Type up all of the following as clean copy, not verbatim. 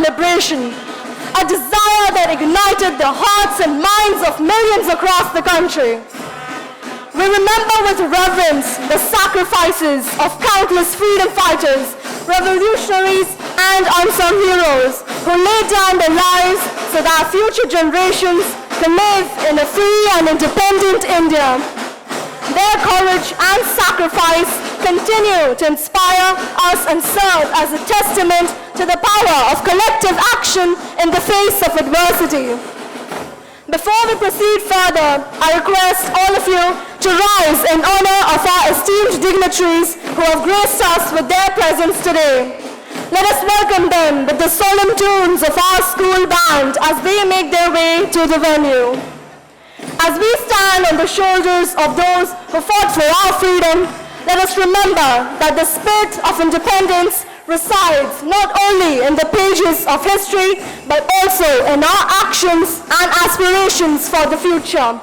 liberation, a desire that ignited the hearts and minds of millions across the country. We remember with reverence the sacrifices of countless freedom fighters, revolutionaries, and unsung heroes who laid down their lives so that future generations can live in a free and independent India. Their courage and sacrifice continue to inspire us and serve as a testament to the power of collective action in the face of adversity. Before we proceed further, I request all of you to rise in honor of our esteemed dignitaries who have graced us with their presence today. Let us welcome them with the solemn tunes of our school band as they make their way to the venue. As we stand on the shoulders of those who fought for our freedom, let us remember that the spirit of independence resides not only in the pages of history, but also in our actions and aspirations for the future.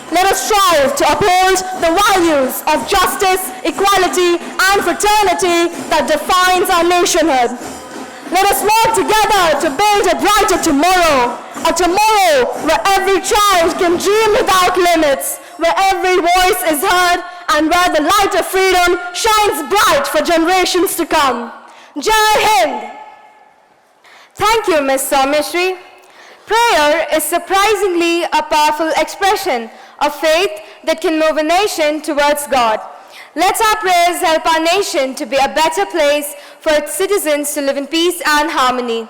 Let us strive to uphold the values of justice, equality, and fraternity that defines our nationhood. Let us work together to build a brighter tomorrow, a tomorrow where every child can dream without limits, where every voice is heard, and where the light of freedom shines bright for generations to come. Jai Hind! Thank you, Ms. Soumyashri. Prayer is surprisingly a powerful expression of faith that can move a nation towards God. Let our prayers help our nation to be a better place for its citizens to live in peace and harmony.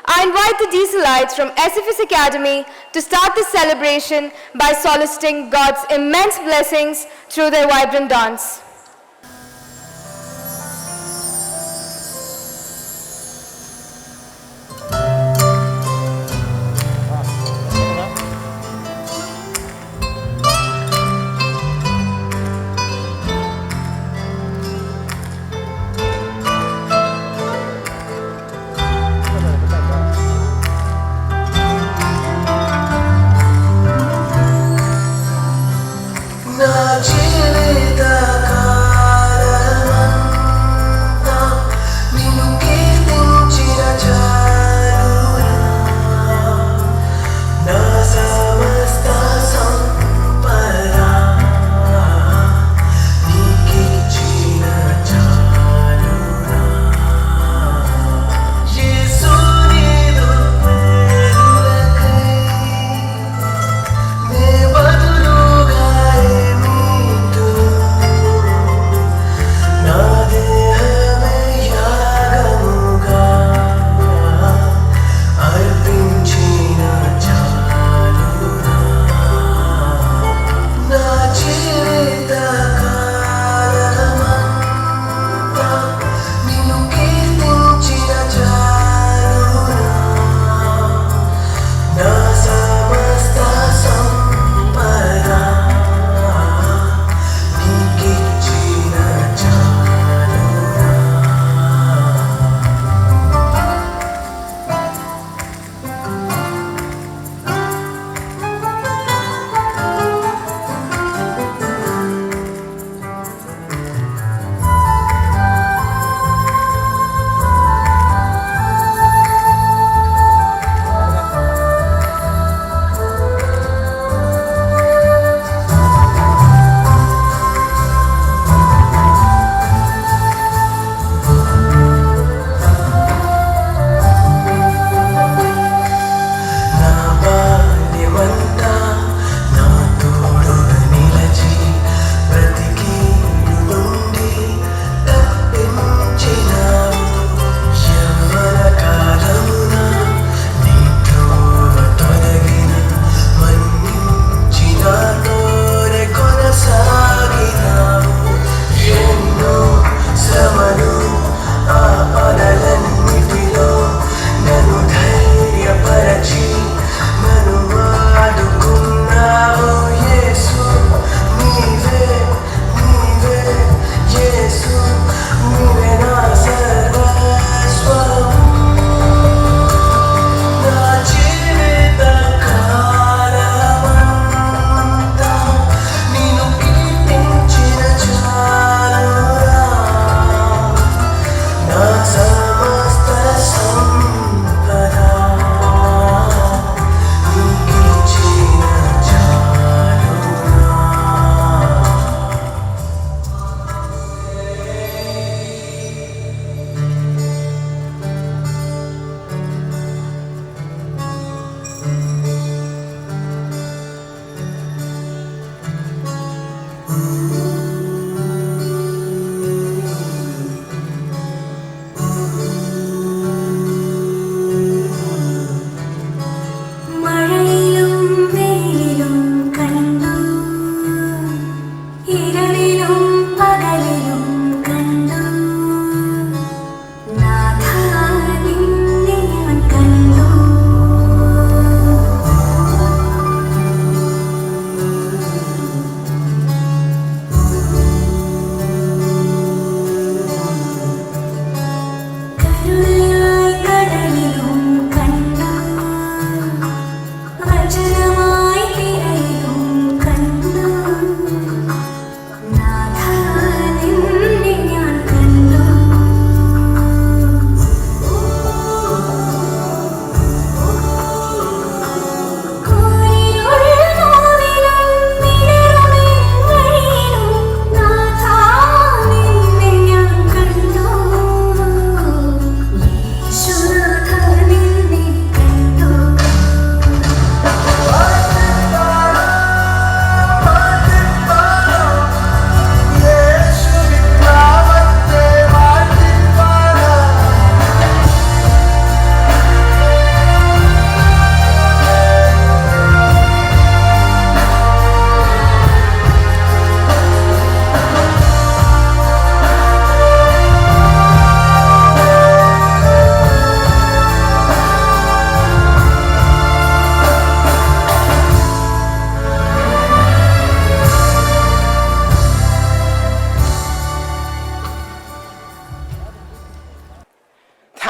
I invite the Dieselites from SFS Academy to start the celebration by soliciting God's immense blessings through their vibrant dance.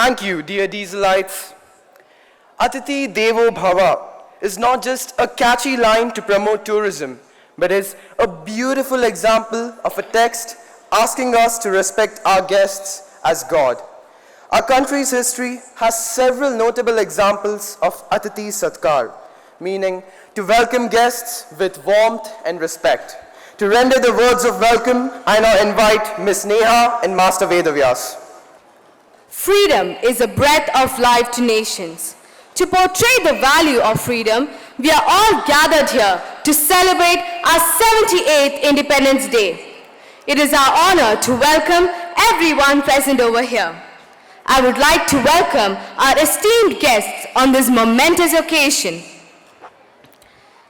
Thank you, dear Dieselites. Atiti Devo Bhava is not just a catchy line to promote tourism, but is a beautiful example of a text asking us to respect our guests as God. Our country's history has several notable examples of Atiti Satkar, meaning to welcome guests with warmth and respect. To render the words of welcome, I now invite Ms. Neha and Master Vedavyas. Freedom is a breath of life to nations. To portray the value of freedom, we are all gathered here to celebrate our 78th Independence Day. It is our honor to welcome everyone present over here. I would like to welcome our esteemed guests on this momentous occasion.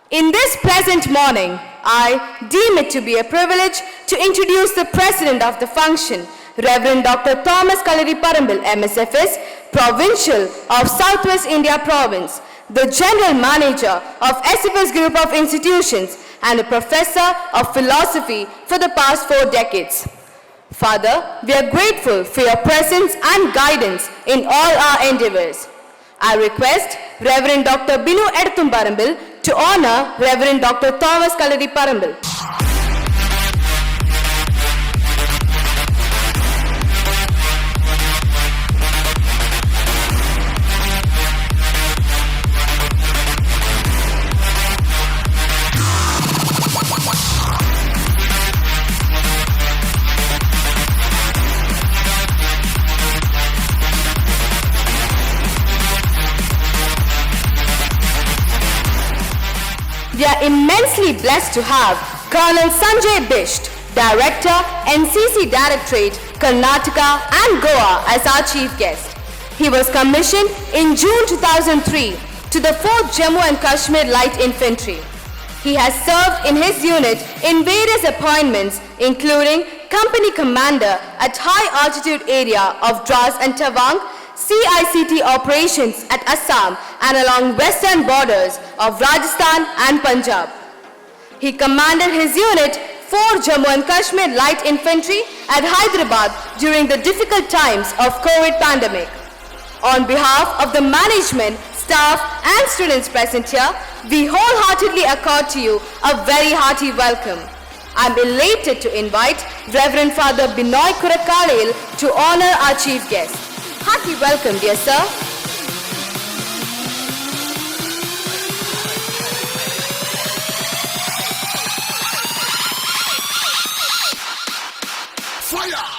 In this pleasant morning, I deem it to be a privilege to introduce the President of the function, Reverend Dr. Thomas Kalari Parambil, MSFS, Provincial of Southwest India Province, the General Manager of SFS Group of Institutions, and a Professor of Philosophy for the past 4 decades. Father, we are grateful for your presence and guidance in all our endeavors. I request Reverend Dr. Binu Edthum Parambil to honor Reverend Dr. Thomas Kalari Parambil. We are immensely blessed to have Colonel Sanjay Bisht, Director, NCC Directorate, Karnataka and Goa as our chief guest. He was commissioned in June 2003 to the 4th Jammu and Kashmir Light Infantry. He has served in his unit in various appointments, including Company Commander at High Altitude Area of Dras and Tawang, CICT operations at Assam and along western borders of Rajasthan and Punjab. He commanded his unit 4 Jammu and Kashmir Light Infantry at Hyderabad during the difficult times of COVID pandemic. On behalf of the management, staff and students present here, we wholeheartedly accord to you a very hearty welcome. I am elated to invite Reverend Father Binoy Kurakalil to honor our chief guest. Hearty welcome, dear sir. Fire!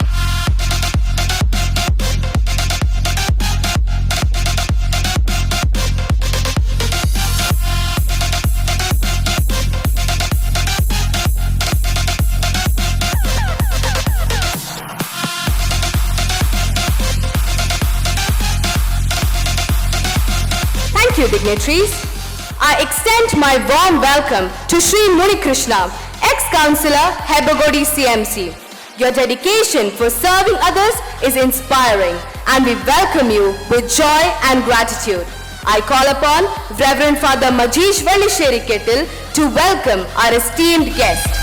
Thank you, dignitaries. I extend my warm welcome to Sri Muni Krishna, ex-councillor, Hebagodi CMC. Your dedication for serving others is inspiring, and we welcome you with joy and gratitude. I call upon Reverend Father Majish Velisheri Kettil to welcome our esteemed guest.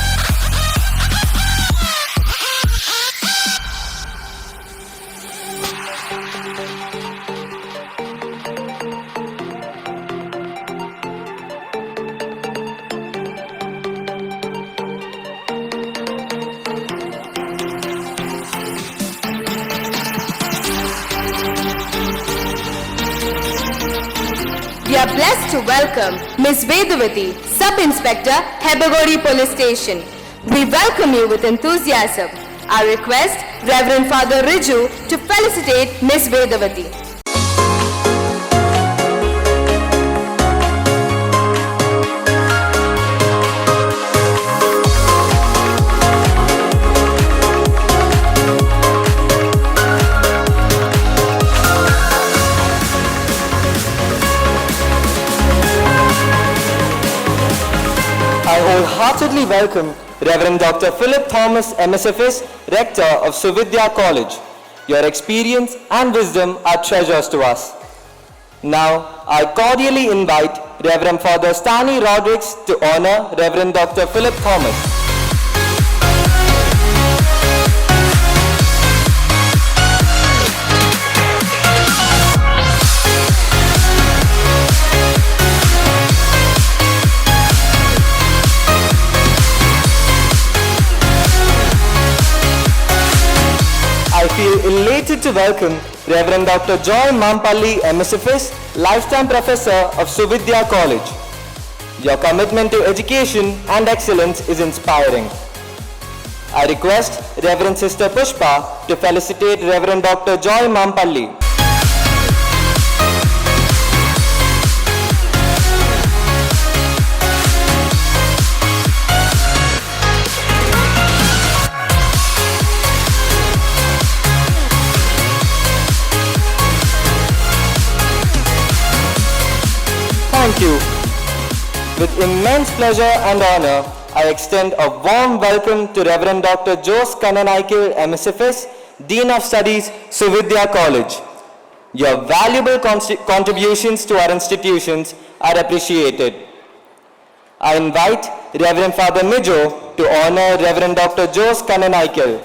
We are blessed to welcome Ms. Vedavati, Sub-Inspector, Hebagodi Police Station. We welcome you with enthusiasm. I request Reverend Father Riju to felicitate Ms. Vedavati. I wholeheartedly welcome Reverend Dr. Philip Thomas, MSFS, Rector of Suvidya College. Your experience and wisdom are treasures to us. Now, I cordially invite Reverend Father Stanley Rodrigues to honor Reverend Dr. Philip Thomas. elated to welcome Reverend Dr. Joy Mampalli, MSFS, Lifetime Professor of Suvidya College. Your commitment to education and excellence is inspiring. I request Reverend Sister Pushpa to felicitate Reverend Dr. Joy Mampalli. Thank you. With immense pleasure and honor, I extend a warm welcome to Reverend Dr. Jose Kannanaikil, MSFS, Dean of Studies, Suvidya College. Your valuable contributions to our institutions are appreciated. I invite Reverend Father Mijo to honor Reverend Dr. Jose Kannanaikil.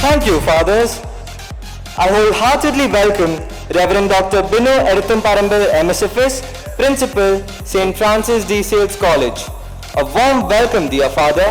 Thank you, Fathers. I wholeheartedly welcome Reverend Dr. Binu Eduthamparambil, MSFS, Principal, St. Francis de Sales College. A warm welcome, dear Father.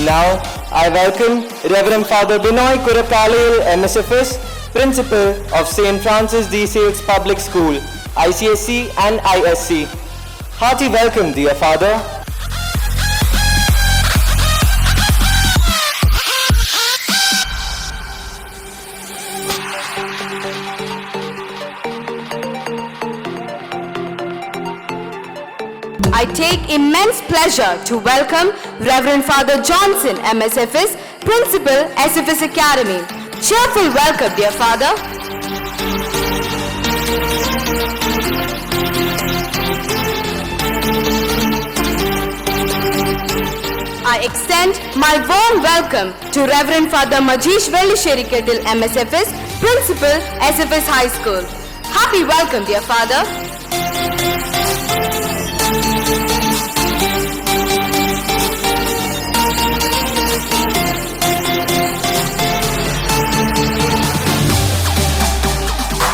Now, I welcome Reverend Father Binoy Kurakalil, MSFS, Principal of St. Francis de Sales Public School, ICSC and ISC. Hearty welcome, dear Father. I take immense pleasure to welcome Reverend Father Johnson, MSFS, Principal, SFS Academy. Cheerful welcome, dear Father. I extend my warm welcome to Reverend Father Majish Vellisheri Kettil, MSFS, Principal, SFS High School. Happy welcome, dear Father.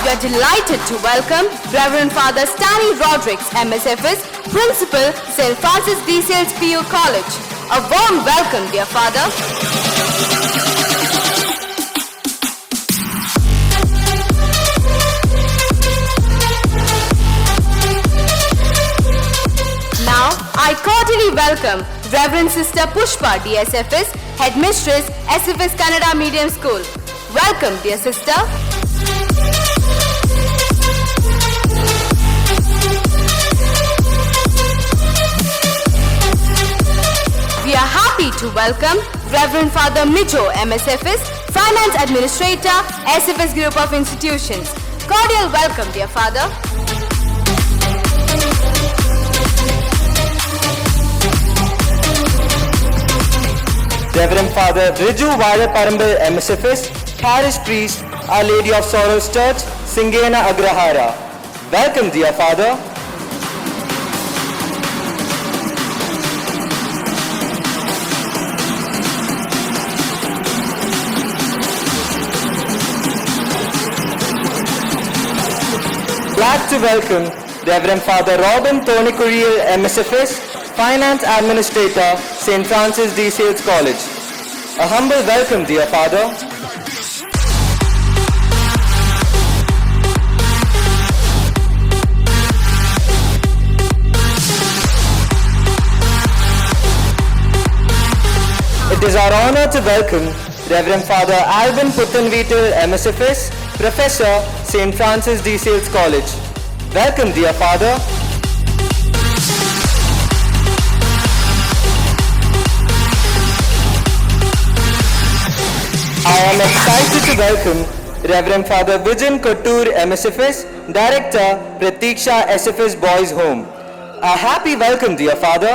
We are delighted to welcome Reverend Father Stanley Rodrigues, MSFS, Principal, St. Francis de Sales PU College. A warm welcome, dear Father. Now, I cordially welcome Reverend Sister Pushpa, DSFS, Headmistress, SFS Kannada Medium School. Welcome, dear sister. We are happy to welcome Reverend Father Mijo, MSFS, Finance Administrator, SFS Group of Institutions. Cordial welcome, dear Father. Reverend Father Riju Vadaparambil, MSFS, Parish Priest, Our Lady of Sorrows Church, Singena Agrahara. Welcome, dear Father. Glad to welcome Reverend Father Robin Tonikuriel, MSFS, Finance Administrator, St. Francis de Sales College. A humble welcome, dear Father. It is our honor to welcome Reverend Father Alvin Puttanveetil, MSFS, Professor, St. Francis de Sales College. Welcome, dear Father. I am excited to welcome Reverend Father Vijan Kottur MSFS, Director Pratiksha SFS Boys Home. A happy welcome, dear Father.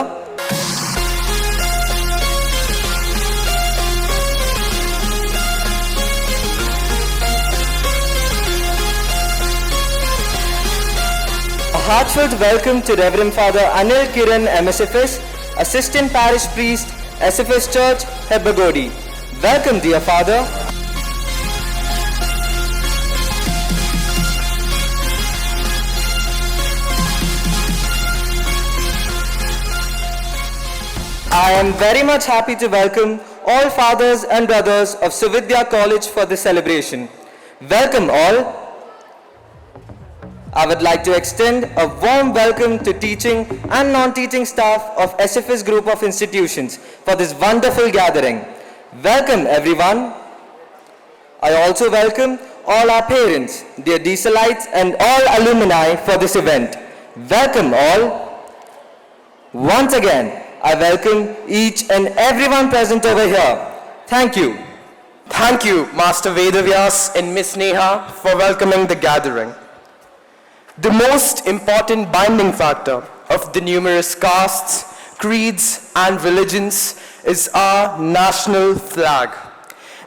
A heartfelt welcome to Reverend Father Anil Kiran MSFS, Assistant Parish Priest, SFS Church, Hebbagodi. Welcome, dear Father. I am very much happy to welcome all fathers and brothers of Suvidya College for this celebration. Welcome all. I would like to extend a warm welcome to teaching and non-teaching staff of SFS Group of Institutions for this wonderful gathering. Welcome everyone. I also welcome all our parents, dear Dieselites and all alumni for this event. Welcome all. Once again, I welcome each and everyone present over here. Thank you. Thank you, Master Vedavyas and Miss Neha, for welcoming the gathering. The most important binding factor of the numerous castes, creeds, and religions is our national flag.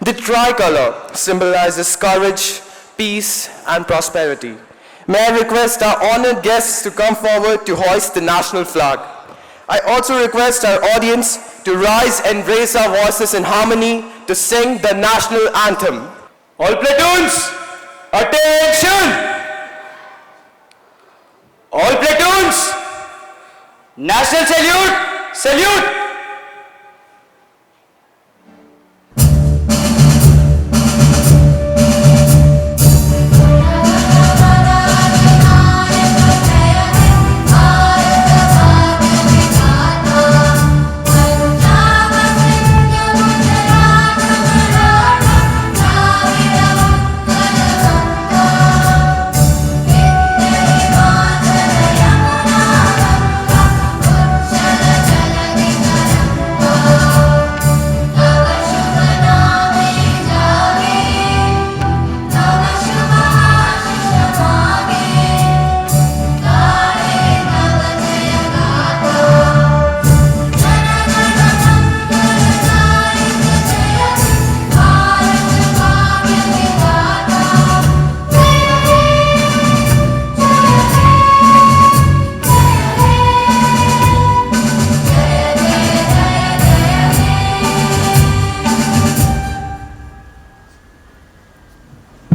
The tricolor symbolizes courage, peace, and prosperity. May I request our honored guests to come forward to hoist the national flag. I also request our audience to rise and raise our voices in harmony to sing the national anthem. All platoons, attention! All platoons, national salute, salute!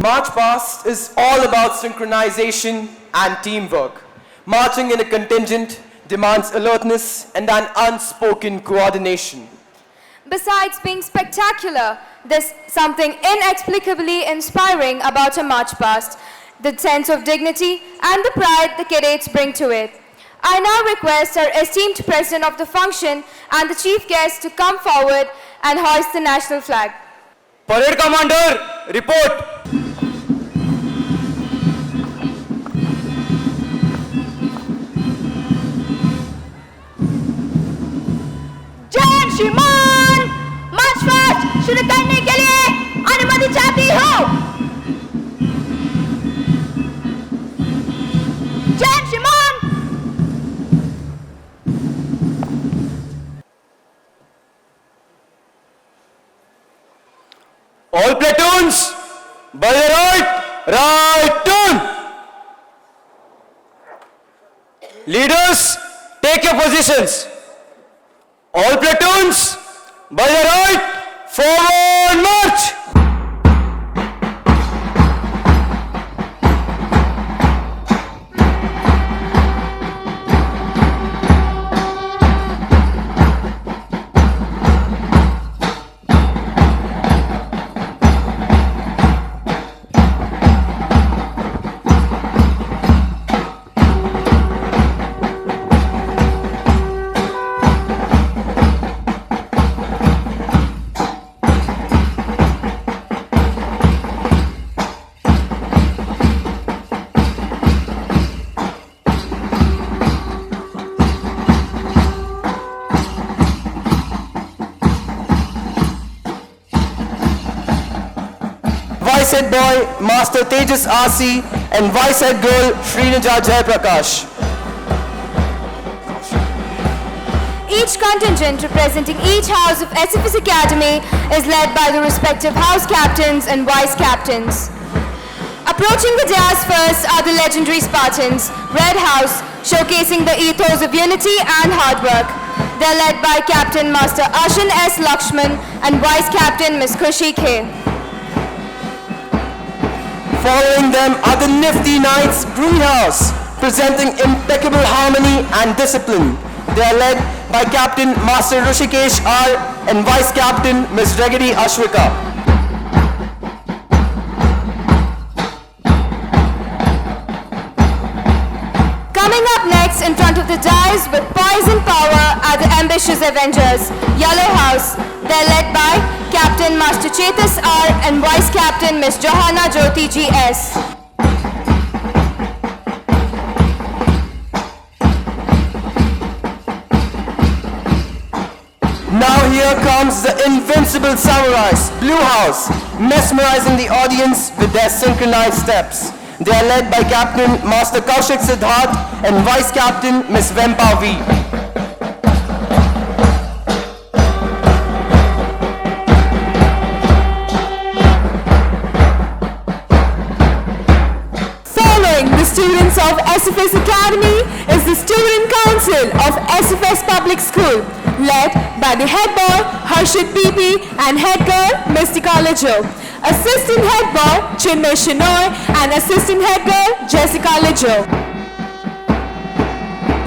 March Past is all about synchronization and teamwork. Marching in a contingent demands alertness and an unspoken coordination. Besides being spectacular, there's something inexplicably inspiring about a march past, the sense of dignity and the pride the cadets bring to it. I now request our esteemed president of the function and the chief guest to come forward and hoist the national flag. Parade Commander, report. जय श्रीमान march past शुरू करने के लिए अनुमति चाहती हूँ। जय श्रीमान। All platoons, by the right turn. Leaders, take your positions. All platoons, by the right, forward march. Vice Head Boy, Master Tejas RC, and Vice Head Girl, Srinaja Jayaprakash. Each contingent representing each house of SFS Academy is led by the respective house captains and vice captains. Approaching the dais first are the legendary Spartans, Red House, showcasing the ethos of unity and hard work. They're led by Captain Master Ashin S. Lakshman and Vice Captain Ms. Khushi K. Following them are the nifty Knights, Greenhouse, presenting impeccable harmony and discipline. They are led by Captain Master Rishikesh R. and Vice Captain Ms. Regadi Ashwika. Coming up next in front of the dais with poise and power are the ambitious Avengers, Yellow House. They're led by Captain Master Chetas R. and Vice Captain Ms. Johanna Jyoti G.S. Now here comes the invincible samurais, Blue House, mesmerizing the audience with their synchronized steps. They are led by Captain Master Kaushik Siddharth and Vice Captain Ms. Vempa V. The students of SFS Academy is the Student Council of SFS Public School, led by the head boy Harshit PP and head girl Mystica Lijo, assistant head boy Chinmay Shinoy and assistant head girl Jessica Lijo.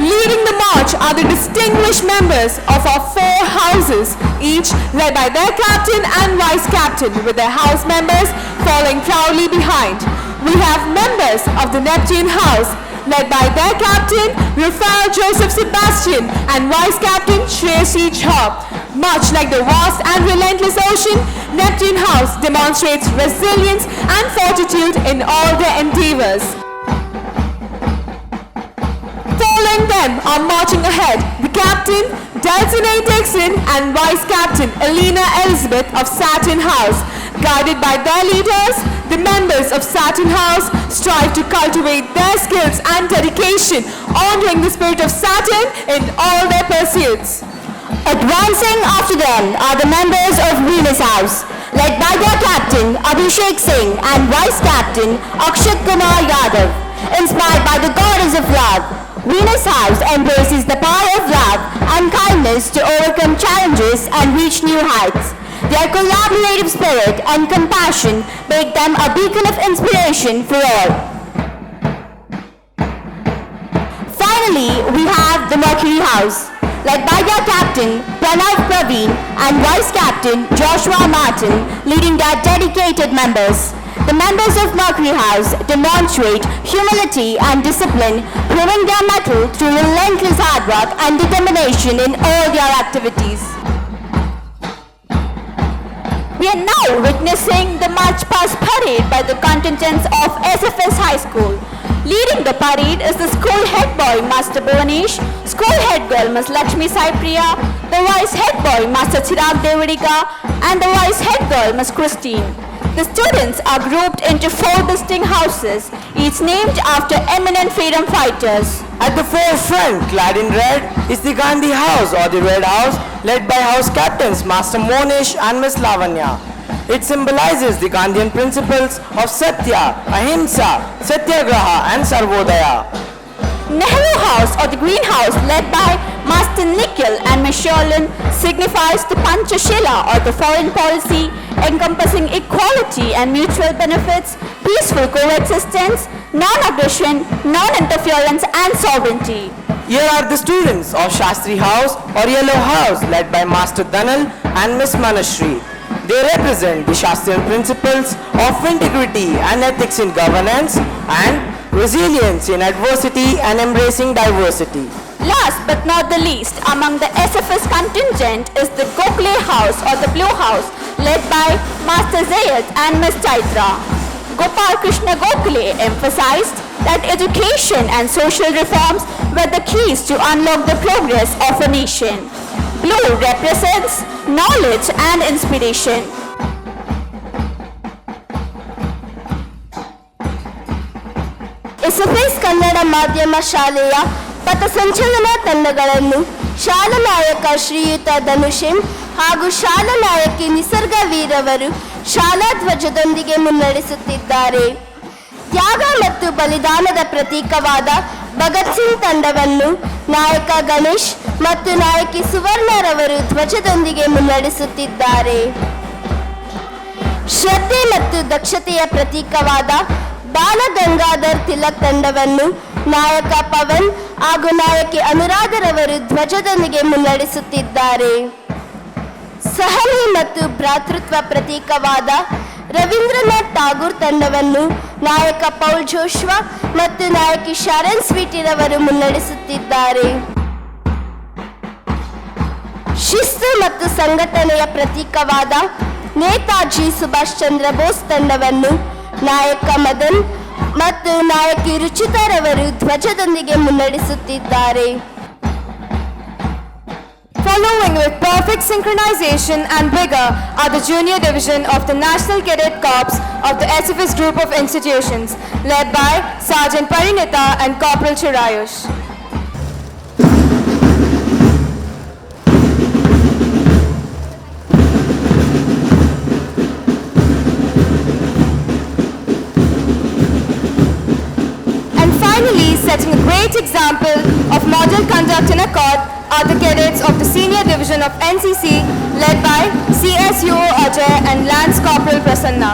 Leading the march are the distinguished members of our 4 houses, each led by their captain and vice captain, with their house members following proudly behind. We have members of the Neptune House, led by their captain, Rafael Joseph Sebastian, and vice captain, Shreyasi Jha. Much like the vast and relentless ocean, Neptune House demonstrates resilience and fortitude in all their endeavors. Following them are marching ahead the captain, Dalton A. Dixon, and vice captain, Elena Elizabeth of Saturn House. Guided by their leaders, the members of Saturn House strive to cultivate their skills and dedication, honoring the spirit of Saturn in all their pursuits. Advancing after them are the members of Venus House, led by their captain Abhishek Singh and vice captain Akshat Kumar Yadav. Inspired by the goddess of love, Venus House embraces the power of love and kindness to overcome challenges and reach new heights. Their collaborative spirit and compassion make them a beacon of inspiration for all. Finally, we have the Mercury House, led by their captain Pranav Praveen and vice captain Joshua Martin, leading their dedicated members. The members of Mercury House demonstrate humility and discipline, proving their mettle through relentless hard work and determination in all their activities. We are now witnessing the March Past Parade by the contingents of SFS High School. Leading the parade is the school head boy Master Bhuvanesh, school head girl Ms. Lakshmi Saipriya, the vice head boy Master Chirag Devarika, and the vice head girl Ms. Christine. The students are grouped into 4 distinct houses, each named after eminent freedom fighters. At the forefront, clad in red, is the Gandhi House or the Red House, led by house captains Master Monish and Ms. Lavanya. It symbolizes the Gandhian principles of Satya, Ahimsa, Satyagraha and Sarvodaya. Nehru House or the Green House, led by Master Nikhil and Ms. Sherlin, signifies the Panchashila or the foreign policy encompassing equality and mutual benefits, peaceful coexistence, non-aggression, non-interference and sovereignty. Here are the students of Shastri House or Yellow House, led by Master Dhanal and Ms. Manashri. They represent the Shastrian principles of integrity and ethics in governance and resilience in adversity and embracing diversity. Last but not the least, among the SFS contingent is the Gokhale House or the Blue House, led by Master Zayed and Ms. Chaitra. Gopal Krishna Gokhale emphasized that education and social reforms were the keys to unlock the progress of a nation. Blue represents knowledge and inspiration. SFS Kannada ಮಾಧ್ಯಮ ಶಾಲೆಯ ಪಥಸಂಚಲನ ತಂಡಗಳನ್ನು ಶಾಲಾ ನಾಯಕ ಶ್ರೀಯುತ ಧನುಷ್ ಹಾಗೂ ಶಾಲಾ ನಾಯಕಿ ನಿಸರ್ಗ ವೀರವರು ಶಾಲಾ ಧ್ವಜದೊಂದಿಗೆ ಮುನ್ನಡೆಸುತ್ತಿದ್ದಾರೆ. ತ್ಯಾಗ ಮತ್ತು ಬಲಿದಾನದ ಪ್ರತೀಕವಾದ ಭಗತ್ ಸಿಂಗ್ ತಂಡವನ್ನು ನಾಯಕ ಗಣೇಶ್ ಮತ್ತು ನಾಯಕಿ ಸುವರ್ಣರವರು ಧ್ವಜದೊಂದಿಗೆ ಮುನ್ನಡೆಸುತ್ತಿದ್ದಾರೆ. ಶ್ರದ್ಧೆ ಮತ್ತು ದಕ್ಷತೆಯ ಪ್ರತೀಕವಾದ ಬಾಲ ಗಂಗಾಧರ್ ತಿಲಕ್ ತಂಡವನ್ನು ನಾಯಕ ಪವನ್ ಹಾಗೂ ನಾಯಕಿ ಅನುರಾಧರವರು ಧ್ವಜದೊಂದಿಗೆ ಮುನ್ನಡೆಸುತ್ತಿದ್ದಾರೆ. ಸಹನೆ ಮತ್ತು ಭ್ರಾತೃತ್ವ ಪ್ರತೀಕವಾದ ರವೀಂದ್ರನಾಥ್ ಟಾಗೂರ್ ತಂಡವನ್ನು ನಾಯಕ ಪೌಲ್ ಜೋಶ್ವಾ ಮತ್ತು ನಾಯಕಿ ಶರಣ್ ಸ್ವೀಟಿರವರು ಮುನ್ನಡೆಸುತ್ತಿದ್ದಾರೆ. ಶಿಸ್ತು ಮತ್ತು ಸಂಘಟನೆಯ ಪ್ರತೀಕವಾದ ನೇತಾಜಿ ಸುಭಾಷ್ ಚಂದ್ರ ಬೋಸ್ ತಂಡವನ್ನು ನಾಯಕ ಮದನ್ ಮತ್ತು ನಾಯಕಿ ರುಚಿತಾರವರು ಧ್ವಜದೊಂದಿಗೆ ಮುನ್ನಡೆಸುತ್ತಿದ್ದಾರೆ. Following with perfect synchronization and vigor are the junior division of the National Cadet Corps of the SFS group of institutions, led by Sergeant Parinita and Corporal Chirayush. And finally, setting a great example of model conduct in a court are the cadets of the senior division of NCC, led by CSUO Ajay and Lance Corporal Prasanna.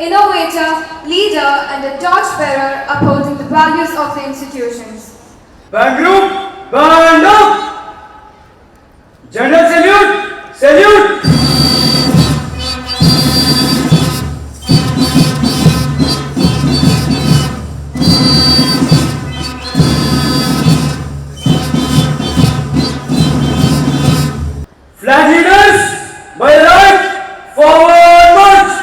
innovator, leader, and a torchbearer upholding the values of the institutions. Band group, band up! General salute, salute! Flag leaders, by right, forward march!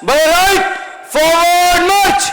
by right, forward march.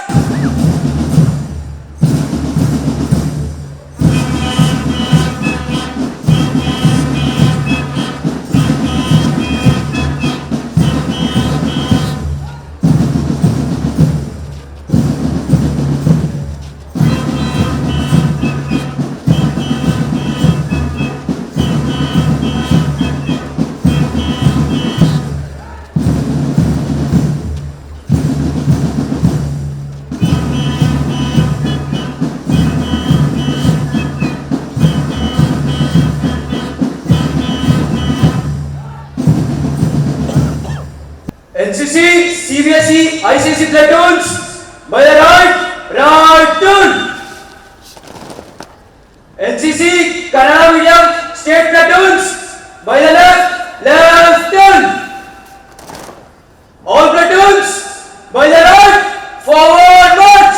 NCC, CBSE, ICC platoons by the right turn. NCC, Kannada medium, state platoons by the left turn. All platoons by the right, forward march.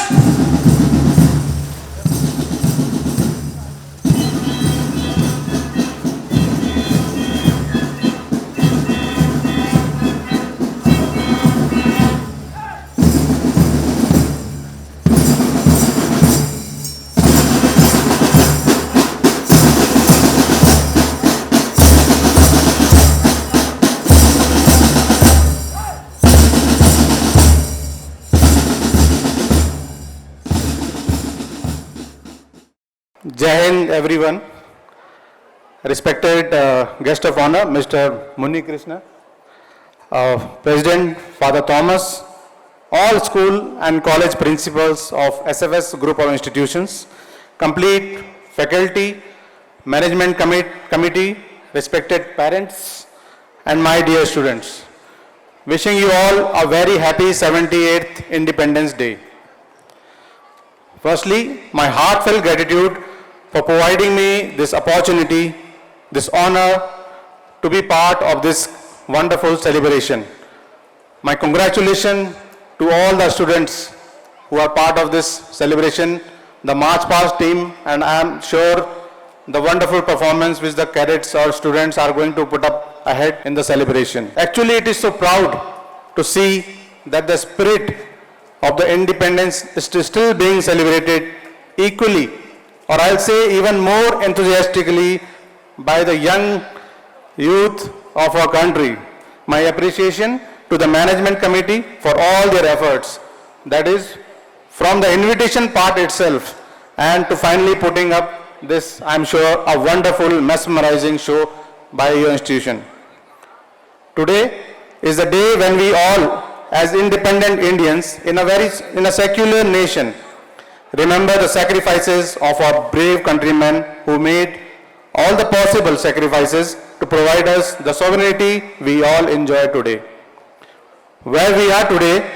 Jai Hind, everyone. Respected guest of honor, Mr. Munni Krishna, President Father Thomas, all school and college principals of SFS Group of Institutions, complete faculty, management committee, respected parents, and my dear students. Wishing you all a very happy 78th Independence Day. Firstly, my heartfelt gratitude for providing me this opportunity, this honor to be part of this wonderful celebration. My congratulations to all the students who are part of this celebration, the March Past team, and I am sure the wonderful performance which the cadets or students are going to put up ahead in the celebration. Actually, it is so proud to see that the spirit of the independence is still being celebrated equally, or I'll say even more enthusiastically, by the young youth of our country. My appreciation to the management committee for all their efforts, that is from the invitation part itself and to finally putting up this, I'm sure, a wonderful mesmerizing show by your institution. Today is the day when we all, as independent Indians in a secular nation, remember the sacrifices of our brave countrymen who made all the possible sacrifices to provide us the sovereignty we all enjoy today. Where we are today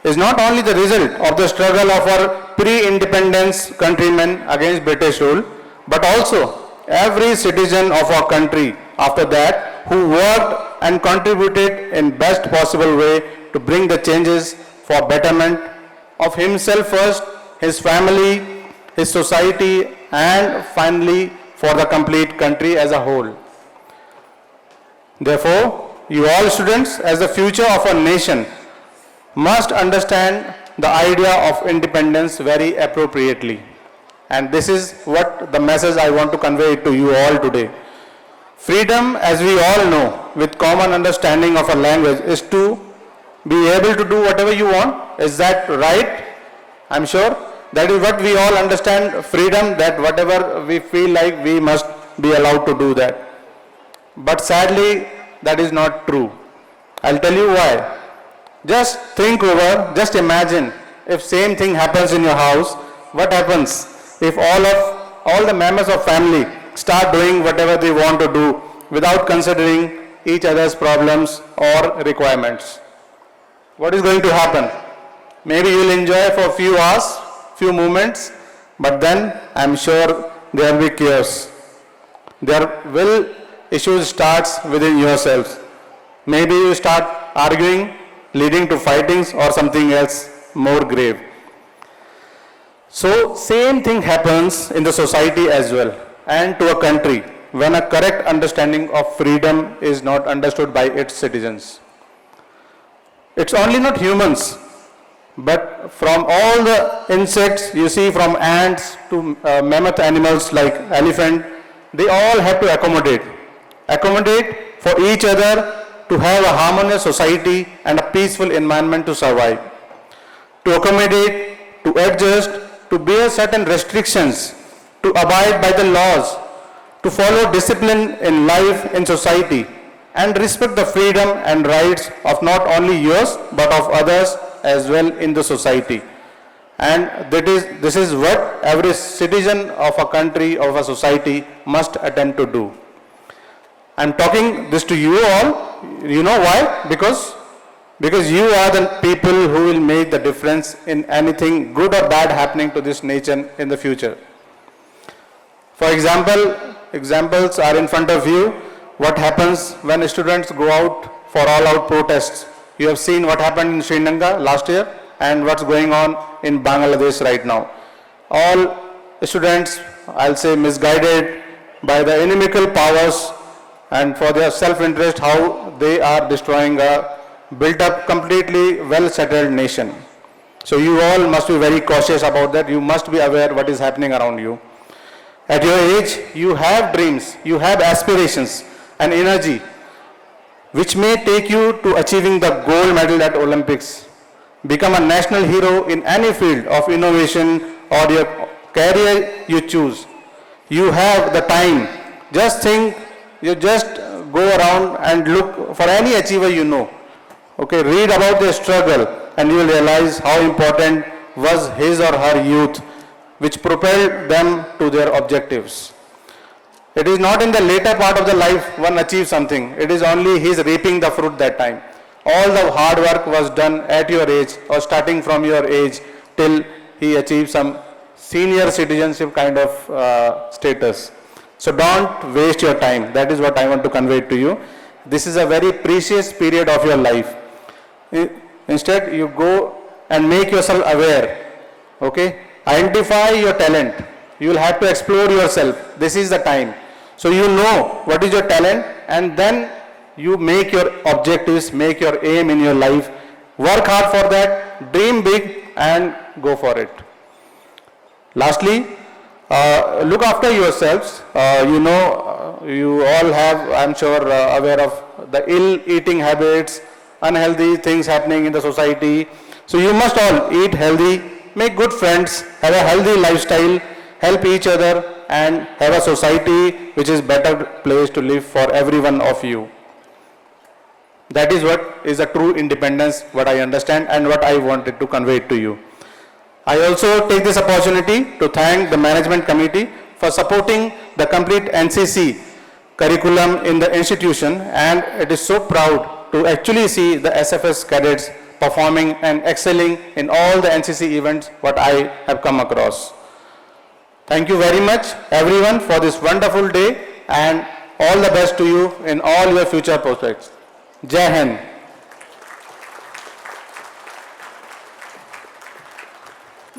is not only the result of the struggle of our pre-independence countrymen against British rule, but also every citizen of our country after that who worked and contributed in best possible way to bring the changes for betterment of himself first, his family, his society, and finally for the complete country as a whole. Therefore, you all students, as the future of our nation, must understand the idea of independence very appropriately. And this is what the message I want to convey to you all today. Freedom, as we all know, with common understanding of a language, is to be able to do whatever you want. Is that right? I'm sure that is what we all understand, freedom, that whatever we feel like we must be allowed to do that. But sadly, that is not true. I'll tell you why. Just think over, just imagine if same thing happens in your house, what happens if all the members of family start doing whatever they want to do without considering each other's problems or requirements? What is going to happen? Maybe you will enjoy for a few hours, few moments, but then I'm sure there will be chaos. There will issues starts within yourselves. Maybe you start arguing, leading to fightings or something else more grave. So same thing happens in the society as well and to a country when a correct understanding of freedom is not understood by its citizens. It's only not humans, but from all the insects, you see from ants to mammoth animals like elephant, they all have to accommodate for each other to have a harmonious society and a peaceful environment to survive, to accommodate, to adjust, to bear certain restrictions, to abide by the laws, to follow discipline in life, in society, and respect the freedom and rights of not only yours but of others as well in the society. And this is what every citizen of a country, of a society must attempt to do. I'm talking this to you all. You know why? Because you are the people who will make the difference in anything good or bad happening to this nation in the future. For example, examples are in front of you. What happens when students go out for all-out protests? You have seen what happened in Sri Lanka last year and what's going on in Bangladesh right now. All students, I'll say, misguided by the inimical powers and for their self-interest, how they are destroying a built-up, completely well-settled nation. So you all must be very cautious about that. You must be aware what is happening around you. At your age, you have dreams, you have aspirations and energy, which may take you to achieving the gold medal at Olympics, become a national hero in any field of innovation or your career you choose. You have the time. Just think, you just go around and look for any achiever you know. Okay, read about their struggle and you will realize how important was his or her youth, which propelled them to their objectives. It is not in the later part of the life one achieves something. It is only his reaping the fruit that time. All the hard work was done at your age or starting from your age till he achieves some senior citizenship kind of status. So don't waste your time. That is what I want to convey to you. This is a very precious period of your life. Instead, you go and make yourself aware. Okay? Identify your talent. You will have to explore yourself. This is the time. So you know what is your talent and then you make your objectives, make your aim in your life. Work hard for that, dream big and go for it. Lastly, look after yourselves. You all have, I'm sure, aware of the ill eating habits, unhealthy things happening in the society. So you must all eat healthy, make good friends, have a healthy lifestyle, help each other and have a society which is better place to live for every one of you. That is what is a true independence, what I understand and what I wanted to convey to you. I also take this opportunity to thank the management committee for supporting the complete NCC curriculum in the institution, and it is so proud to actually see the SFS cadets performing and excelling in all the NCC events what I have come across. Thank you very much everyone for this wonderful day and all the best to you in all your future prospects. Jai Hind.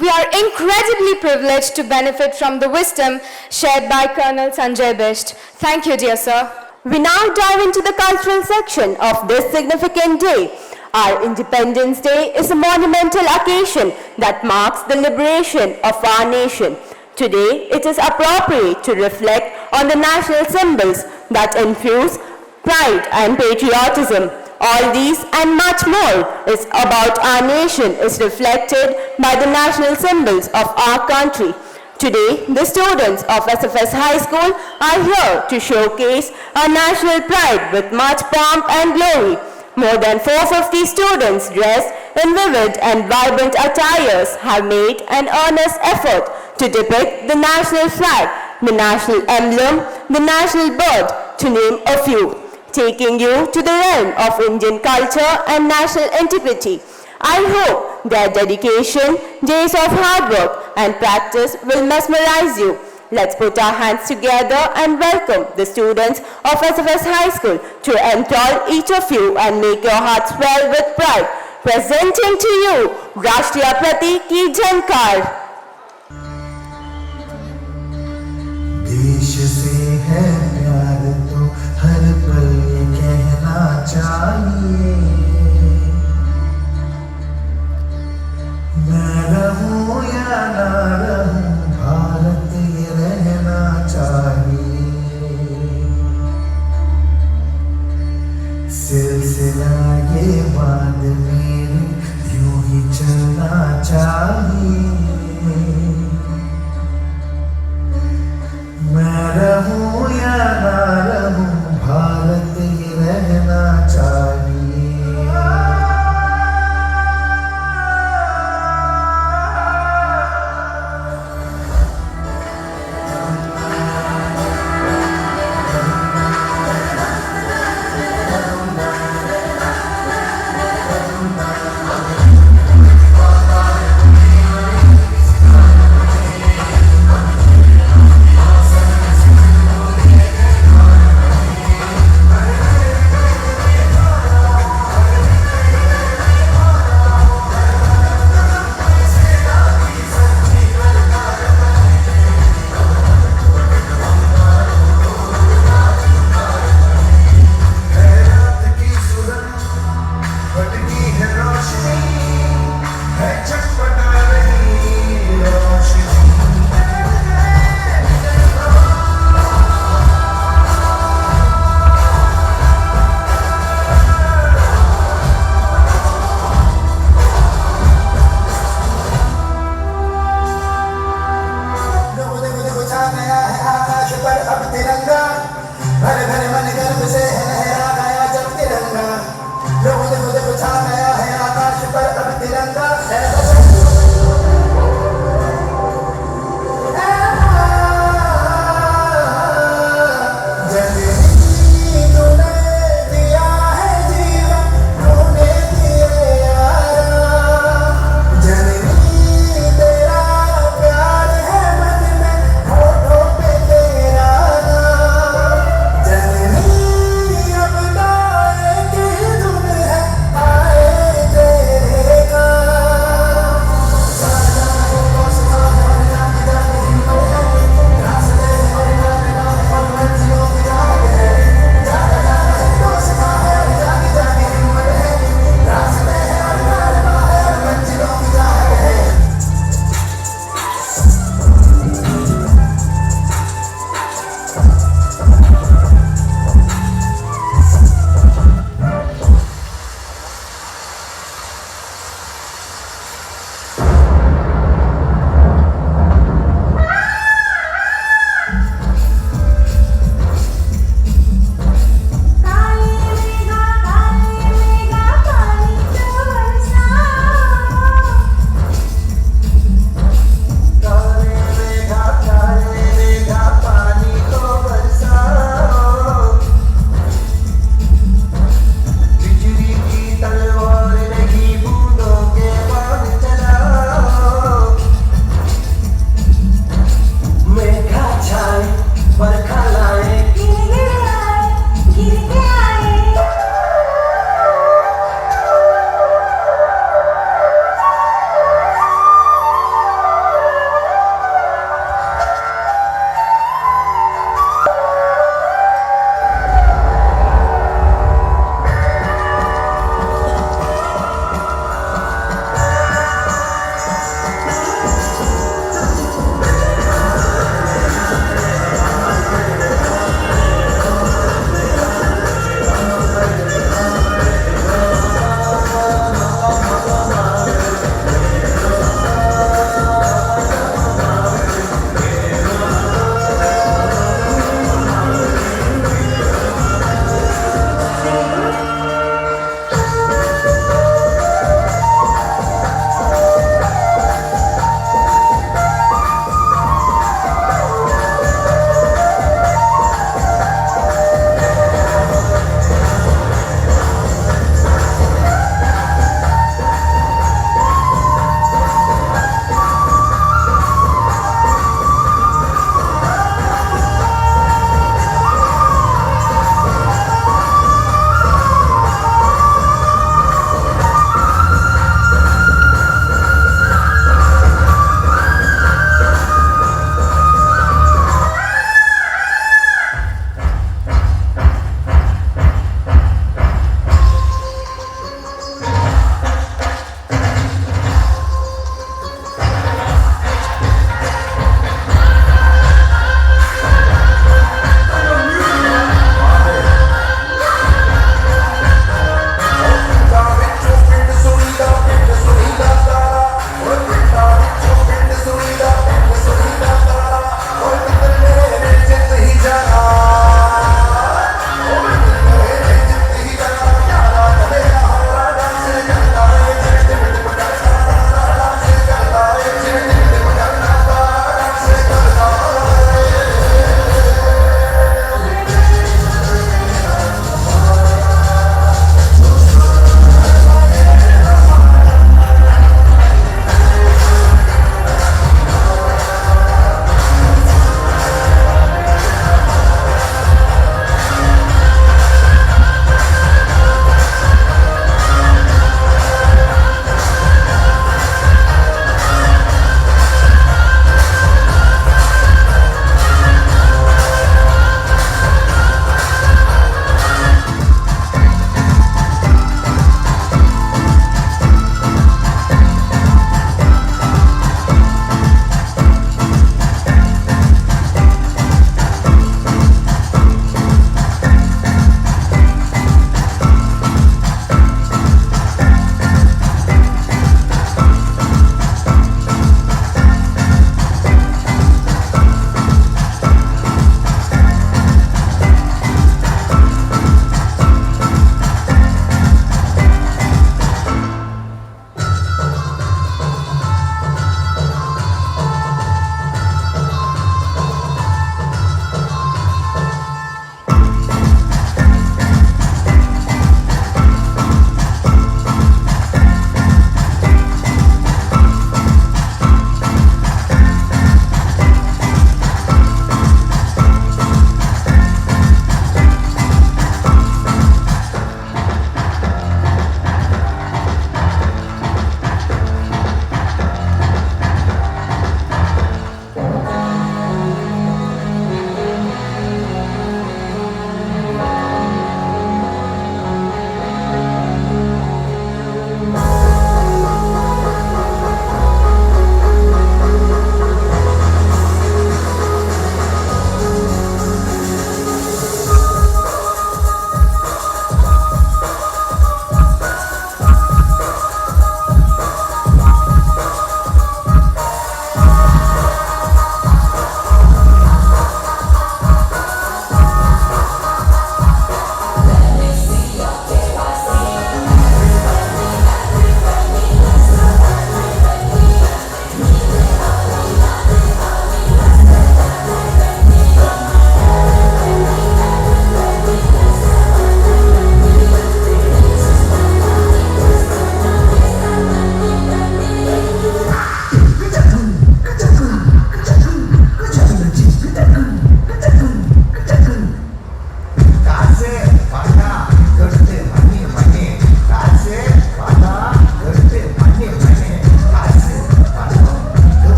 We are incredibly privileged to benefit from the wisdom shared by Colonel Sanjay Bisht. Thank you, dear sir. We now dive into the cultural section of this significant day. Our Independence Day is a monumental occasion that marks the liberation of our nation. Today, it is appropriate to reflect on the national symbols that infuse pride and patriotism. All these and much more is about our nation is reflected by the national symbols of our country. Today, the students of SFS High School are here to showcase our national pride with much pomp and glory. More than 450 students dressed in vivid and vibrant attires have made an earnest effort to depict the national flag, the national emblem, the national bird, to name a few, taking you to the realm of Indian culture and national integrity. I hope their dedication, days of hard work and practice will mesmerize you. Let's put our hands together and welcome the students of SFS High School to enthrall each of you and make your hearts swell with pride. Presenting to you, Rashtriya Pratik Ki Jhankar. देश से है प्यार तो हर पल ये कहना चाहिए चाहिए, मैं रहूं या ना रहूं, भारत ही रहना चाहिए।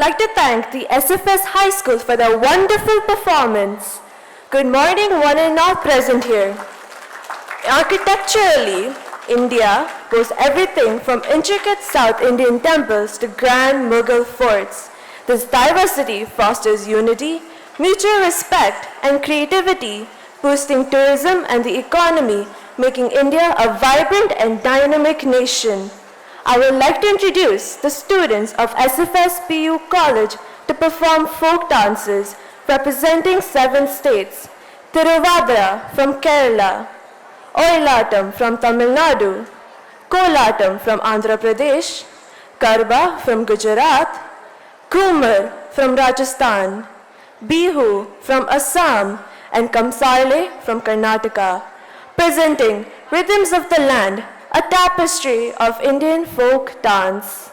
like to thank the SFS High School for their wonderful performance. Good morning, one and all present here. Architecturally, India boasts everything from intricate South Indian temples to grand Mughal forts. This diversity fosters unity, mutual respect, and creativity, boosting tourism and the economy, making India a vibrant and dynamic nation. I would like to introduce the students of SFS PU College to perform folk dances representing 7 states. Tiruvadra from Kerala, Oilatam from Tamil Nadu, Kolatam from Andhra Pradesh, Garba from Gujarat, Kumar from Rajasthan, Bihu from Assam, and Kamsale from Karnataka, presenting Rhythms of the Land, a tapestry of Indian folk dance.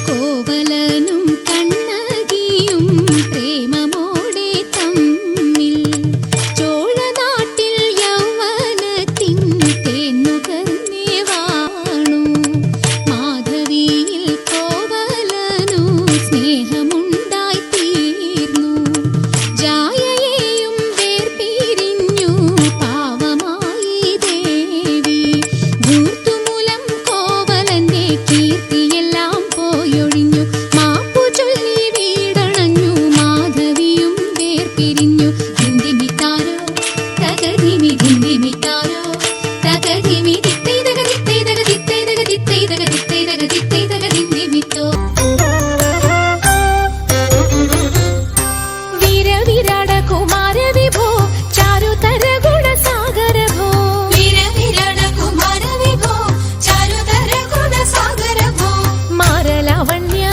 കോവലനും കണ്ണകിയും പ്രേമമോടെ തമ്മിൽ ചോളനാട്ടിൽ യൗവനത്തിൻ തേന്നുകർന്നേ വാണു മാധവിയിൽ കോവലനു സ്നേഹമുണ്ടായി തീർന്നു ജായയെയും വേർപിരിഞ്ഞു പാവമായി ദേവി ധൂർത്തുമൂലം കോവലന്റെ കീർത്തിയെല്ലാം പോയൊഴിഞ്ഞു മാപ്പു ചൊല്ലി വീടണഞ്ഞു മാധവിയും വേർപിരിഞ്ഞു ധിന്ദിമിത്താരോ തകതിമി ധിന്ദിമിത്താരോ തകതിമി ദിത്തൈതക ദിത്തൈതക ദിത്തൈതക ദിത്തൈതക ദിത്തൈതക ദിത്തൈതക ധിന്ദിമിത്തോ വീരവിരാട കുമാര വിഭോ ചാരുതര ഗുണസാഗര ഭോ വീരവിരാട കുമാര വിഭോ ചാരുതര ഗുണസാഗര ഭോ മാരലാവണ്യ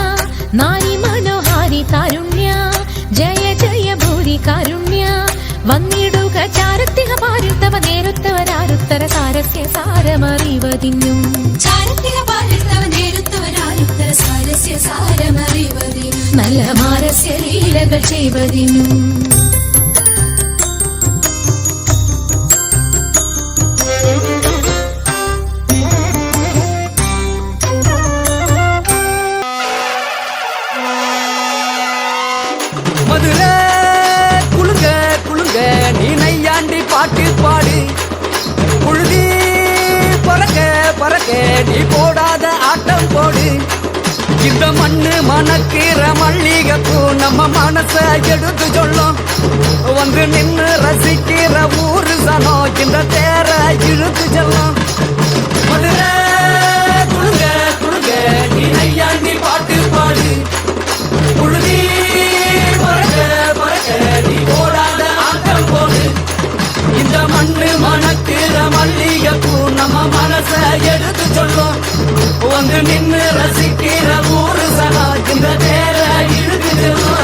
നാരി മനോഹാരി കാരുണ്യ ജയ ജയ ഭൂരി കാരുണ്യ വന്നിടുക ചാരത്തിക പാരിൽ തവ നേരുത്തവരാരുത്തര സാരസ്യ സാരമറിവതിഞ്ഞും ചാരത്തിക പാരിൽ തവ നേരുത്തവരാരുത്തര സാരസ്യ സാരമറിവതിനും നല്ല മാരസ്യ ലീലകൾ ചെയ്വതിനും மதுரை குளுங்க குளுங்க நீ நையாண்டி பாட்டு பாடு புழுதி பறக்க பறக்க நீ போடாத ஆட்டம் போடு இந்த மண்ணு மணக்கிற மல்லிகைப்பூ நம்ம மனச எடுத்து சொல்லும் வந்து நின்னு ரசிக்கிற ஊரு சனம் இந்த தேர இழுத்து செல்லும் மதுரை குளுங்க குளுங்க நீ நையாண்டி பாட்டு பாடு புழுதி பறக்க பறக்க நீ போடாத ஆட்டம் போடு இந்த மண்ணு மணக்கிற மல்லிகைப்பூ நம்ம மனச எடுத்து சொல்லும் வந்து நின்னு ரசிக்கிற ஊரு சனா இந்த தேர இழுத்து செல்லும்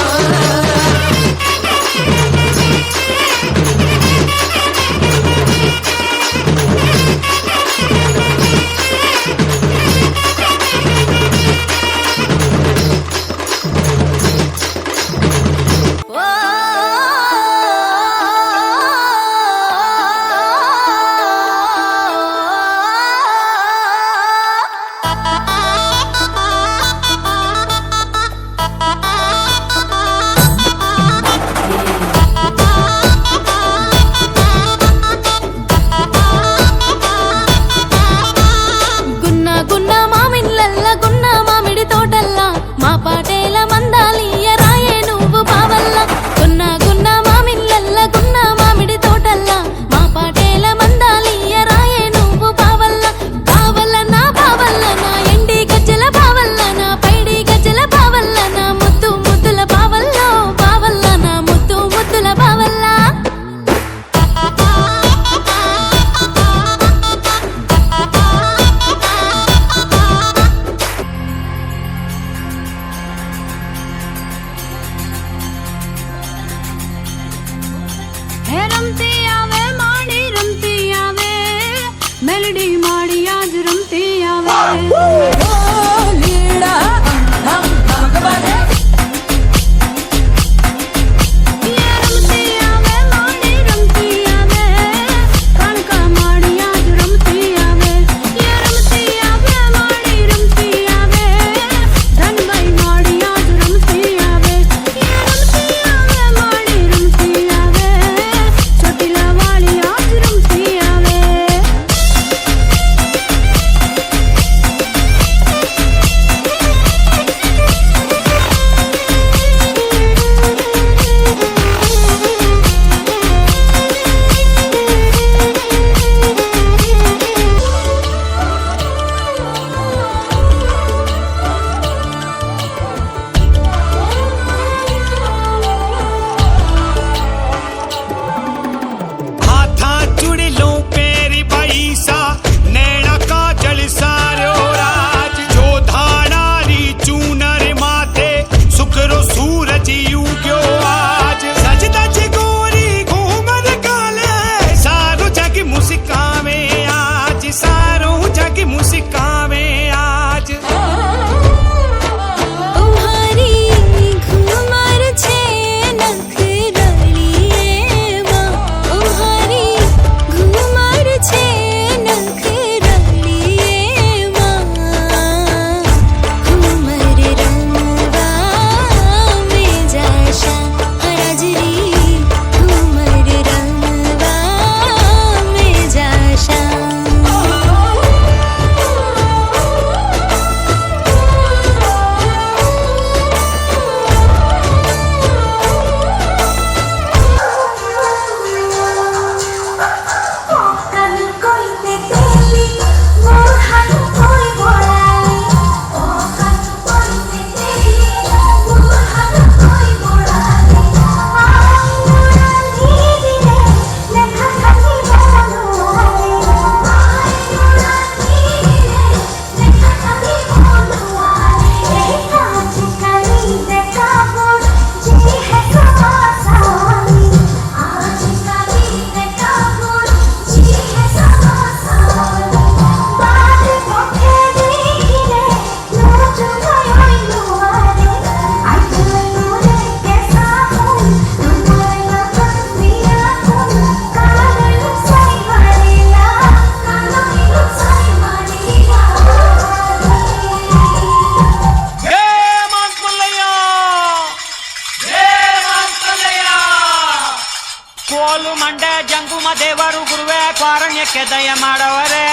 ಹಾಲು ಮಂಡೆ ಜಂಗುಮ ದೇವರು ಗುರುವೇ ಕ್ವಾರಣ್ಯಕ್ಕೆ ದಯ ಮಾಡವರೇ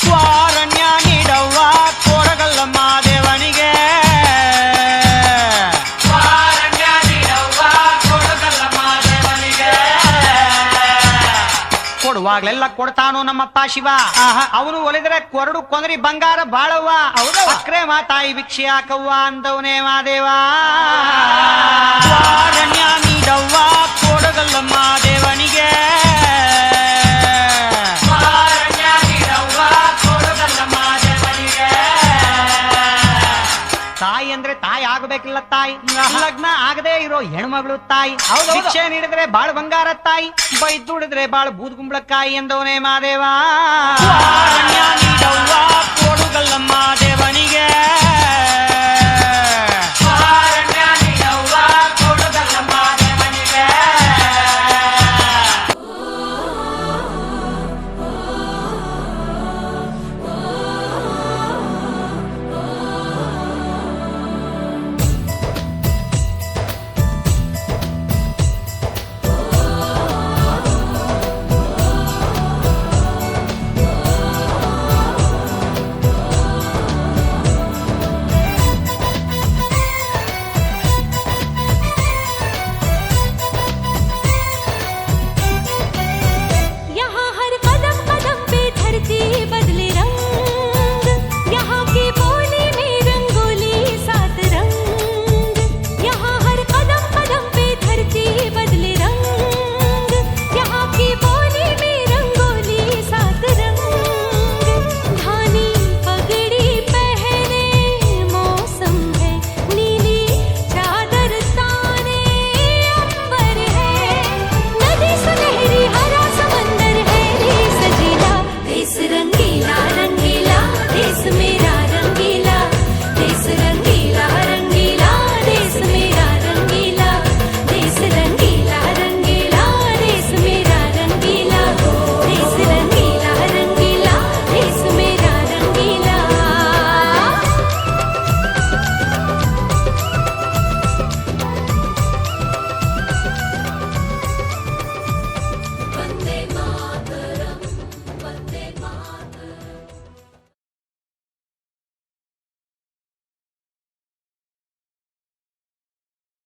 ಕ್ವಾರಣ್ಯ ನೀಡವ್ವ ಕೊಡಗಲ್ಲಮ್ಮ ದೇವನಿಗೆ ಕ್ವಾರಣ್ಯ ನೀಡವ್ವ ಕೊಡಗಲ್ಲಮ್ಮ ದೇವನಿಗೆ ಕೊಡುವಾಗ್ಲೆಲ್ಲ ಕೊಡ್ತಾನು ನಮ್ಮಪ್ಪ ಶಿವ ಅವನು ಒಲಿದ್ರೆ ಕೊರಡು ಕೊಂದ್ರಿ ಬಂಗಾರ ಬಾಳವ್ವ ಅಕ್ರೆ ಮಾತಾಯಿ ಭಿಕ್ಷೆ ಹಾಕವ್ವ ಅಂದವನೇ ಮಾದೇವ ಕ್ವಾರಣ್ಯ ನೀಡವ್ವ ಕೊಡಗಲ್ಲಮ್ಮ ದೇವನಿಗೆ ತಾಯಿ ಅಂದ್ರೆ ತಾಯಿ ಆಗಬೇಕಿಲ್ಲ ತಾಯಿ ಲಗ್ನ ಆಗದೆ ಇರೋ ಹೆಣ್ಮಗಳು ತಾಯಿ ಭಿಕ್ಷೆ ನೀಡಿದ್ರೆ ಬಾಳ್ ಬಂಗಾರ ತಾಯಿ ಬೈದುಡಿದ್ರೆ ಬಾಳ್ ಬೂದ್ ಕುಂಬಳಕಾಯಿ ಎಂದವನೇ ಮಾದೇವ ನೀಡವ್ವ